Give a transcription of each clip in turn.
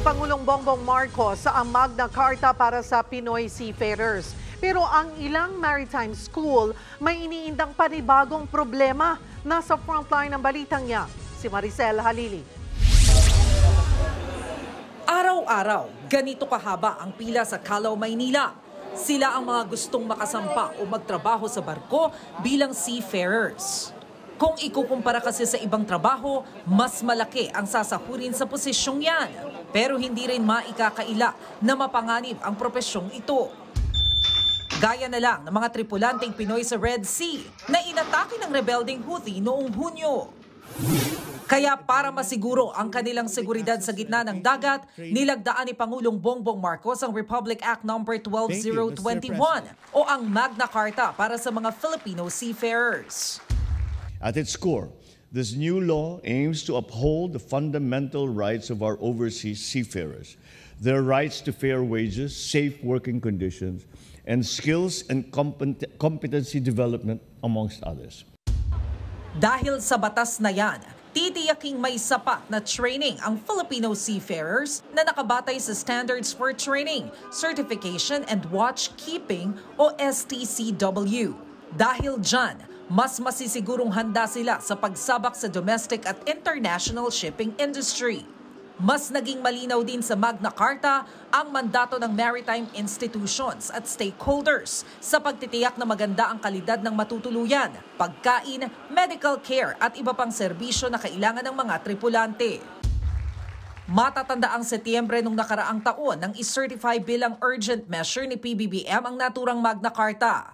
Pangulong Bongbong Marcos ang Magna Carta para sa Pinoy seafarers. Pero ang ilang maritime school may iniindang panibagong problema. Nasa frontline ng balitang niya, si Maricel Halili. Araw-araw, ganito kahaba ang pila sa Calao, Maynila. Sila ang mga gustong makasampa o magtrabaho sa barko bilang seafarers. Kung ikukumpara kasi sa ibang trabaho, mas malaki ang sasahurin sa posisyong yan. Pero hindi rin maikakaila na mapanganib ang profesyong ito. Gaya na lang ng mga tripulanteng Pinoy sa Red Sea na inatake ng rebelding Houthi noong Hunyo. Kaya para masiguro ang kanilang seguridad sa gitna ng dagat, nilagdaan ni Pangulong Bongbong Marcos ang Republic Act No. 12021 o ang Magna Carta para sa mga Filipino seafarers. At its core, this new law aims to uphold the fundamental rights of our overseas seafarers, their rights to fair wages, safe working conditions, and skills and competency development, amongst others. Dahil sa batas na yan, titiyaking may sapat na training ang Filipino seafarers na nakabatay sa Standards for Training, Certification and Watchkeeping o STCW. Dahil dyan, mas masisigurong handa sila sa pagsabak sa domestic at international shipping industry. Mas naging malinaw din sa Magna Carta ang mandato ng maritime institutions at stakeholders sa pagtitiyak na maganda ang kalidad ng matutuluyan, pagkain, medical care at iba pang serbisyo na kailangan ng mga tripulante. Matatanda ang Setyembre nung nakaraang taon nang i-certify bilang urgent measure ni PBBM ang naturang Magna Carta.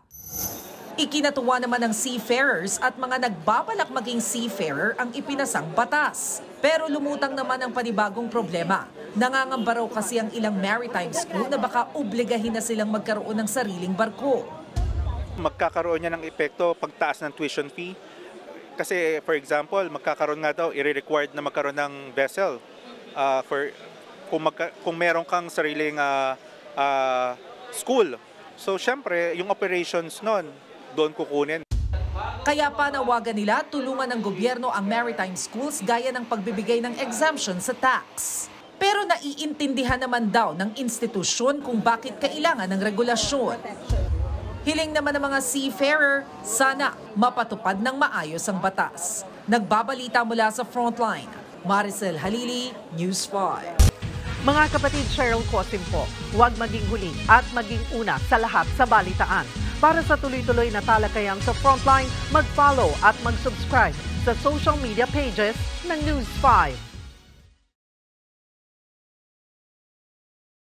Ikinatuwa naman ng seafarers at mga nagbabalak maging seafarer ang ipinasang batas. Pero lumutang naman ang panibagong problema. Nangangamba raw kasi ang ilang maritime school na baka obligahin na silang magkaroon ng sariling barko. Magkakaroon niya ng epekto pagtaas ng tuition fee. Kasi for example, magkakaroon nga daw, i-required na magkaroon ng vessel. Kung meron kang sariling school. So syempre, yung operations nun, doon kukunin. Kaya panawagan nila tulungan ng gobyerno ang maritime schools gaya ng pagbibigay ng exemption sa tax. Pero naiintindihan naman daw ng institusyon kung bakit kailangan ng regulasyon. Hiling naman ng mga seafarer, sana mapatupad ng maayos ang batas. Nagbabalita mula sa Frontline, Maricel Halili, News 5. Mga kapatid, Cheryl Cosim po, huwag maging huli at maging una sa lahat sa balitaan. Para sa tuloy-tuloy na talakayan sa Frontline, mag-follow at mag-subscribe sa social media pages ng News 5.